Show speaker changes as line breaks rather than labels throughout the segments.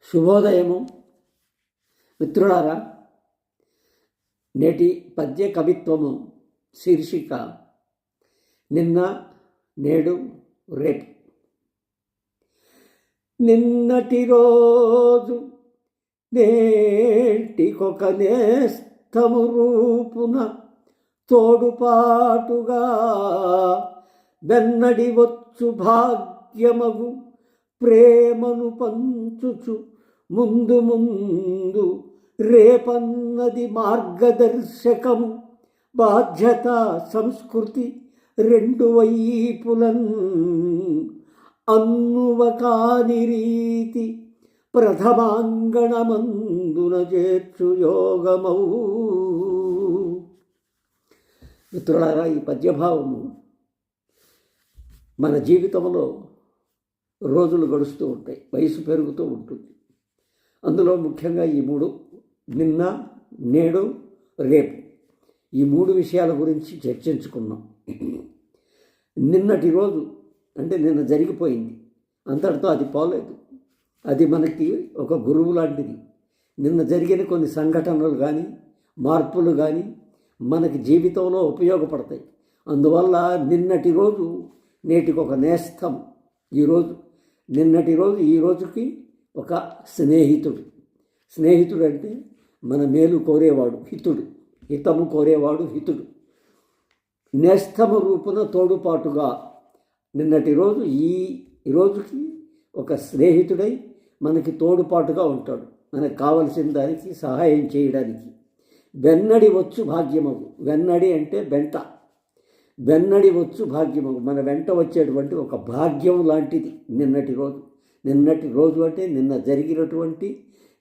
శుభోదయము మిత్రులారా. నేటి పద్య కవిత్వము శీర్షిక నిన్న నేడు రేపు. నిన్నటి రోజు నేటికొక నేస్తము రూపున తోడుపాటుగా వెన్నడి వచ్చు భాగ్యమగు ప్రేమను పంచుచు ముందు ముందు రేపన్నది మార్గదర్శకము. బాధ్యత సంస్కృతి రెండు వైపులన్ అన్నువ కాని రీతి ప్రథమాంగణమందున చేర్చు యోగమౌ. మిత్రులారా, ఈ పద్యభావము మన జీవితంలో రోజులు గడుస్తూ ఉంటాయి, వయసు పెరుగుతూ ఉంటుంది. అందులో ముఖ్యంగా ఈ మూడు, నిన్న నేడు రేపు, ఈ మూడు విషయాల గురించి చర్చించుకున్నాం. నిన్నటి రోజు అంటే నిన్న జరిగిపోయింది, అంతటితో అది పోలేదు. అది మనకి ఒక గురువు లాంటిది. నిన్న జరిగిన కొన్ని సంఘటనలు కానీ మార్పులు కానీ మనకి జీవితంలో ఉపయోగపడతాయి. అందువల్ల నిన్నటి రోజు నేటికి ఒక నేస్తం. ఈరోజు నిన్నటి రోజు ఈ రోజుకి ఒక స్నేహితుడు. స్నేహితుడు అంటే మన మేలు కోరేవాడు, హితుడు. హితము కోరేవాడు హితుడు. నేస్తము రూపున తోడుపాటుగా నిన్నటి రోజు ఈ రోజుకి ఒక స్నేహితుడై మనకి తోడుపాటుగా ఉంటాడు, మనకు కావలసిన దానికి సహాయం చేయడానికి. వెన్నడి వచ్చు భాగ్యమగు. వెన్నడి అంటే వెంట, వెన్నడి వచ్చు భాగ్యమగు, మన వెంట వచ్చేటువంటి ఒక భాగ్యం లాంటిది నిన్నటి రోజు. నిన్నటి రోజు అంటే నిన్న జరిగినటువంటి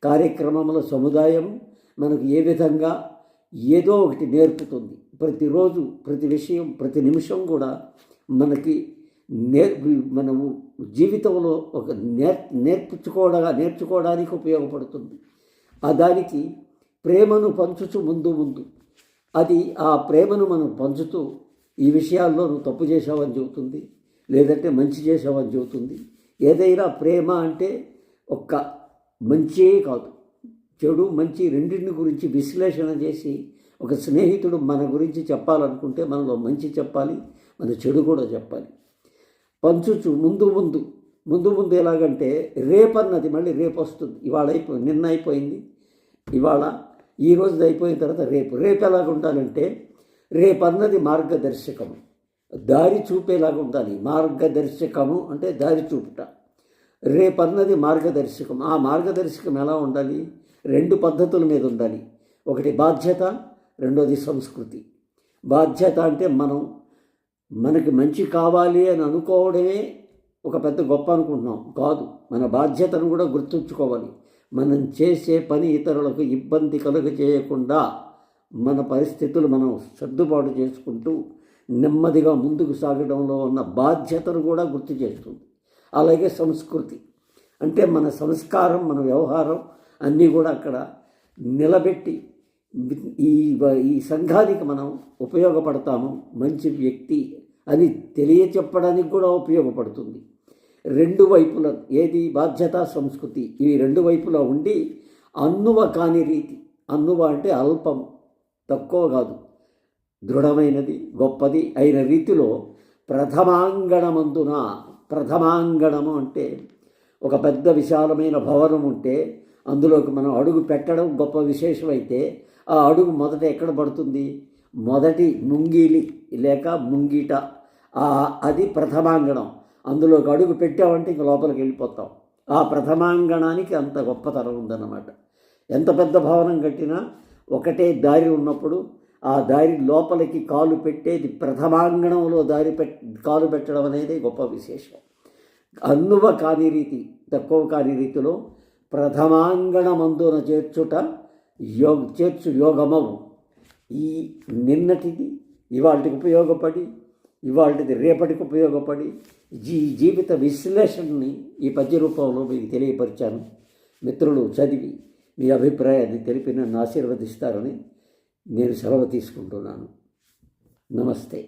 కార్యక్రమముల సముదాయం మనకు ఏ విధంగా ఏదో ఒకటి నేర్పుతుంది. ప్రతిరోజు ప్రతి విషయం ప్రతి నిమిషం కూడా మనకి మనము జీవితంలో ఒక నేర్చుకోవడానికి ఉపయోగపడుతుంది. దానికి ప్రేమను పంచుచు ముందు ముందు అది ఆ ప్రేమను మనం పంచుతూ ఈ విషయాల్లో నువ్వు తప్పు చేసావని చెబుతుంది, లేదంటే మంచి చేసావని చెబుతుంది. ఏదైనా ప్రేమ అంటే ఒక్క మంచే కాదు, చెడు మంచి రెండింటి గురించి విశ్లేషణ చేసి ఒక స్నేహితుడు మన గురించి చెప్పాలనుకుంటే మనలో మంచి చెప్పాలి, మన చెడు కూడా చెప్పాలి. పంచుచు ముందు ముందు. ముందు ముందు ఎలాగంటే రేపన్నది మళ్ళీ రేపు వస్తుంది. ఇవాళ నిన్న అయిపోయింది, ఇవాళ ఈ రోజు అయిపోయిన తర్వాత రేపు. రేపు ఎలాగ ఉండాలంటే రేపన్నది మార్గదర్శకము, దారి చూపేలాగా ఉండాలి. మార్గదర్శకము అంటే దారి చూపుట. రేపన్నది మార్గదర్శకం. ఆ మార్గదర్శకం ఎలా ఉండాలి? రెండు పద్ధతుల మీద ఉండాలి. ఒకటి బాధ్యత, రెండోది సంస్కృతి. బాధ్యత అంటే మనకి మంచి కావాలి అని అనుకోవడమే ఒక పెద్ద గొప్ప అనుకుంటున్నాం. కాదు, మన బాధ్యతను కూడా గుర్తుంచుకోవాలి. మనం చేసే పని ఇతరులకు ఇబ్బంది కలుగజేయకుండా మన పరిస్థితులు మనం సర్దుబాటు చేసుకుంటూ నెమ్మదిగా ముందుకు సాగడంలో ఉన్న బాధ్యతను కూడా గుర్తు చేస్తుంది. అలాగే సంస్కృతి అంటే మన సంస్కారం, మన వ్యవహారం అన్నీ కూడా అక్కడ నిలబెట్టి ఈ సంఘానికి మనం ఉపయోగపడతాము, మంచి వ్యక్తి అని తెలియచెప్పడానికి కూడా ఉపయోగపడుతుంది. రెండు వైపుల ఏది బాధ్యత సంస్కృతి, ఇవి రెండు వైపులా ఉండి అన్నువ కాని రీతి. అన్నువ అంటే అల్పం, తక్కువ కాదు, దృఢమైనది గొప్పది అయిన రీతిలో ప్రథమాంగణమందున. ప్రథమాంగణము అంటే ఒక పెద్ద విశాలమైన భవనం ఉంటే అందులోకి మనం అడుగు పెట్టడం గొప్ప విశేషమైతే ఆ అడుగు మొదట ఎక్కడ పడుతుంది? మొదటి ముంగిలి లేక ముంగిట, అది ప్రథమాంగణం. అందులోకి అడుగు పెట్టామంటే ఇంక లోపలికి వెళ్ళిపోతాం. ఆ ప్రథమాంగణానికి అంత గొప్పతనం ఉందన్నమాట. ఎంత పెద్ద భవనం కట్టినా ఒకటే దారి ఉన్నప్పుడు ఆ దారి లోపలికి కాలు పెట్టేది ప్రథమాంగణంలో కాలు పెట్టడం అనేది గొప్ప విశేషం. అన్నువ కాని రీతి, తక్కువ కాని రీతిలో ప్రథమాంగణమందున చేర్చు యోగమవు. ఈ నిన్నటిది ఇవాళకి ఉపయోగపడి, ఇవాళది రేపటికి ఉపయోగపడి జీవిత విశ్లేషణని ఈ పద్య రూపంలో మీకు తెలియపరిచాను. మిత్రులు చదివి మీ అభిప్రాయాన్ని తెలిపి నన్ను ఆశీర్వదిస్తారని నేను సెలవు తీసుకుంటున్నాను. నమస్తే.